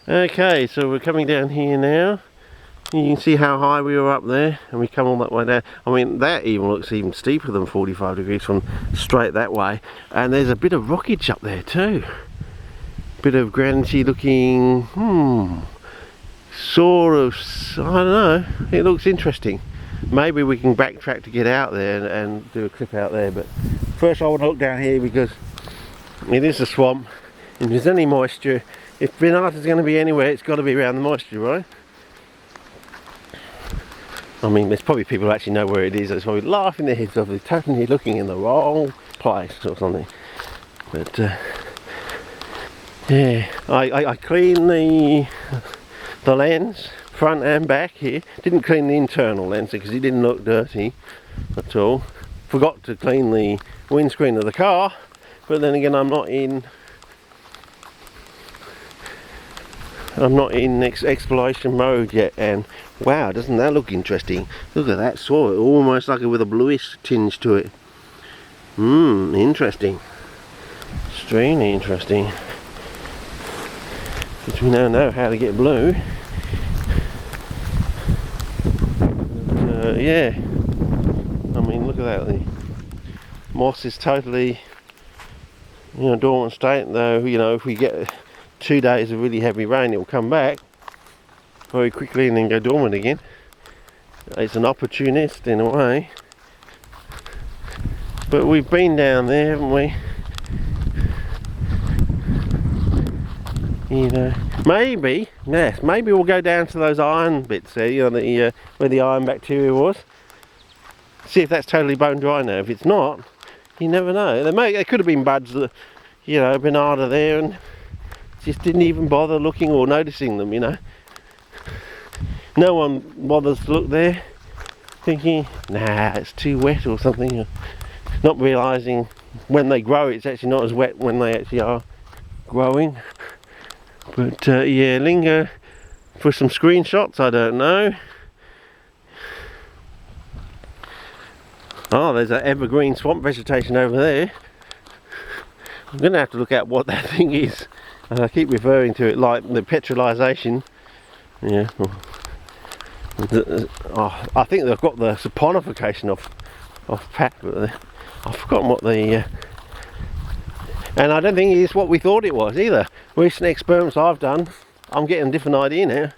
Okay, so we're coming down here now. You can see how high we were up there, and we come all that way down. I mean, that even looks even steeper than 45 degrees from straight that way. And there's a bit of rockage up there too. Bit of granity looking, sort of, I don't know, it looks interesting. Maybe we can backtrack to get out there and do a clip out there, but first I want to look down here because it is a swamp. If there's any moisture, if Bernarda's going to be anywhere, it's got to be around the moisture, right? I mean, there's probably people who actually know where it is. They're probably laughing their heads off. They're totally looking in the wrong place or something. But yeah, I cleaned the lens, front and back here. Didn't clean the internal lens because it didn't look dirty at all. Forgot to clean the windscreen of the car, but then again, I'm not in exploration mode yet, and wow, doesn't that look interesting? Look at that soil, almost like it with a bluish tinge to it. Interesting. Extremely interesting. Because we now know how to get blue. Yeah, I mean, look at that. The moss is totally, dormant state. Though, if we get 2 days of really heavy rain, it will come back very quickly and then go dormant again. It's an opportunist in a way. But we've been down there, haven't we? Maybe we'll go down to those iron bits there, where the iron bacteria was. See if that's totally bone dry now. If it's not, you never know. There could have been buds that, Bernarda there, and just didn't even bother looking or noticing them, No one bothers to look there, thinking, nah, it's too wet or something. Not realising when they grow, it's actually not as wet when they actually are growing. But yeah, linger for some screenshots, I don't know. Oh, there's that evergreen swamp vegetation over there. I'm going to have to look at what that thing is. I keep referring to it like the petrolization. Yeah. I think they've got the saponification of Pat, but I've forgotten what the... and I don't think it's what we thought it was either. Recent experiments I've done, I'm getting a different idea now.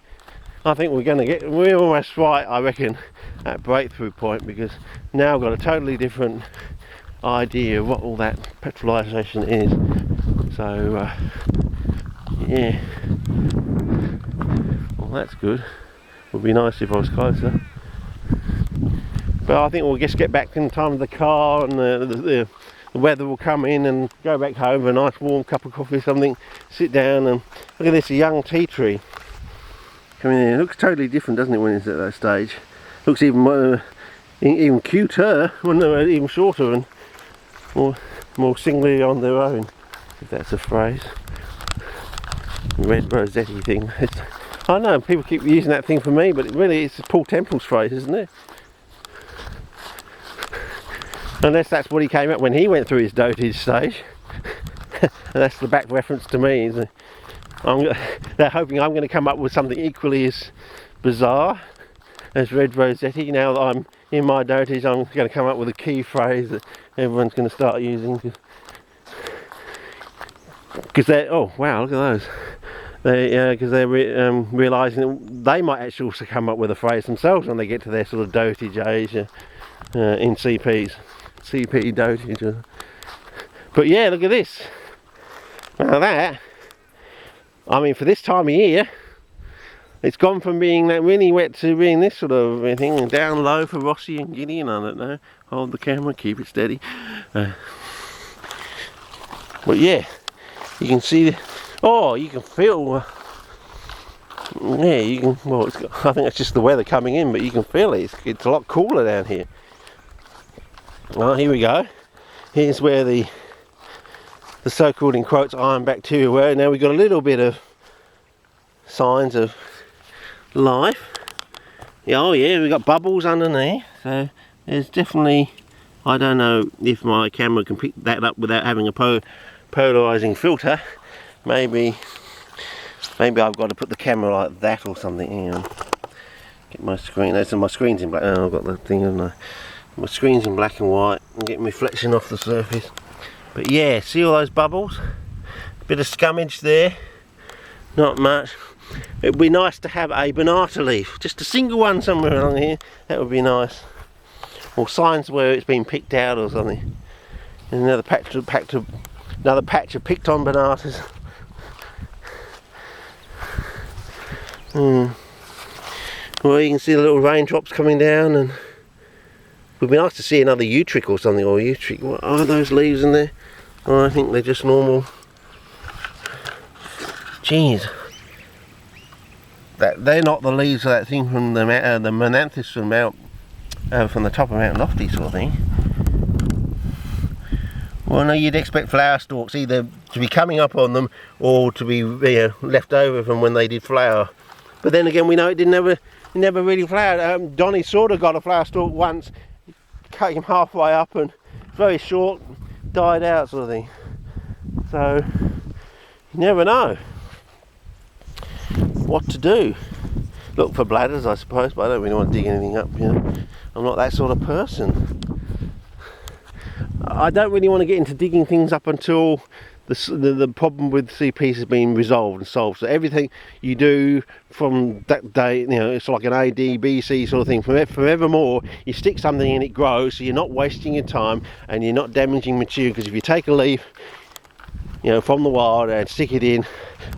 I think we're almost right, I reckon, at breakthrough point, because now I've got a totally different idea of what all that petrolization is. So, yeah. Well, that's good. Would be nice if I was closer. But I think we'll just get back in time with the car, and the weather will come in, and go back home with a nice warm cup of coffee or something, sit down, and look at this, a young tea tree coming in. It looks totally different, doesn't it, when it's at that stage? Looks even cuter when they're even shorter and more singly on their own, if that's a phrase. Red rosetti thing. I know people keep using that thing for me, but it's Paul Temple's phrase, isn't it? Unless that's what he came up when he went through his dotage stage. And that's the back reference to me. They're hoping I'm going to come up with something equally as bizarre as Red Rosetti. Now that I'm in my dotage, I'm going to come up with a key phrase that everyone's going to start using. Because they're, oh wow, look at those. Because they're realising that they might actually also come up with a phrase themselves when they get to their sort of dotage age in CP dotage. But yeah, look at this. Now that, I mean, for this time of year, it's gone from being that really wet to being this sort of thing, and down low for Rossi and Gideon. I don't know. Hold the camera, keep it steady. But yeah, you can see. Oh, you can feel. Yeah, you can. Well, I think it's just the weather coming in, but you can feel it. It's a lot cooler down here. Well, here we go. Here's where the so-called, in quotes, iron bacteria were. Now we've got a little bit of signs of life. Oh yeah, we've got bubbles underneath. So there's definitely, I don't know if my camera can pick that up without having a polarizing filter. Maybe Maybe I've got to put the camera like that or something. Hang on. Get my screen. That's my screen's in black. Oh, I've got the thing, haven't I? My screen's in black and white. I'm getting reflection off the surface. But yeah, see all those bubbles? Bit of scummage there. Not much. It would be nice to have a banana leaf, just a single one somewhere along here. That would be nice. Or signs where it's been picked out or something. And another patch of picked on bananas. Well, you can see the little raindrops coming down, and it would be nice to see another U-trick or something, or U-trick. What are those leaves in there? Oh, I think they're just normal. Jeez. They're not the leaves of that thing from the Mananthus from the top of Mount Lofty sort of thing. Well, no, you'd expect flower stalks either to be coming up on them or to be left over from when they did flower. But then again, we know it never really flowered. Donnie sort of got a flower stalk once, cut him halfway up, and very short, died out sort of thing. So you never know what to do. Look for bladders, I suppose, but I don't really want to dig anything up, you know. I'm not that sort of person. I don't really want to get into digging things up until the problem with CPs has been resolved and solved. So everything you do from that day, you know, it's like an AD, BC sort of thing. Forevermore, you stick something in, it grows, so you're not wasting your time and you're not damaging material. Because if you take a leaf, you know, from the wild and stick it in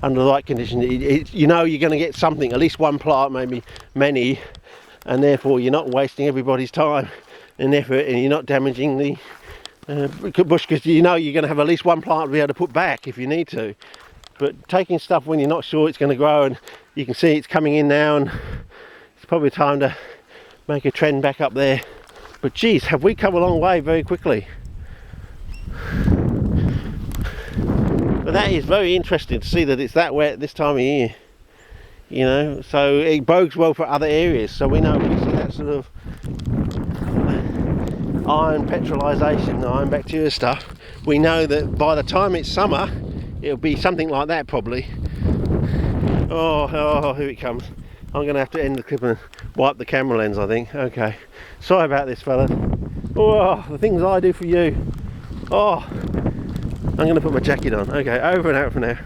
under the right condition, you know you're going to get something, at least one plant, maybe many, and therefore you're not wasting everybody's time and effort, and you're not damaging the bush, because you know you're going to have at least one plant to be able to put back if you need to. But taking stuff when you're not sure it's going to grow, and you can see it's coming in now, and it's probably time to make a trend back up there. But geez, have we come a long way very quickly. But that is very interesting to see that it's that wet this time of year, you know. So it bodes well for other areas. So we know if we see that sort of iron petrolization, iron bacteria stuff, we know that by the time it's summer it'll be something like that probably. Oh, here it comes. I'm going to have to end the clip and wipe the camera lens, I think. Okay, sorry about this, fella. Oh, the things I do for you. Oh, I'm going to put my jacket on. Okay, over and out for now.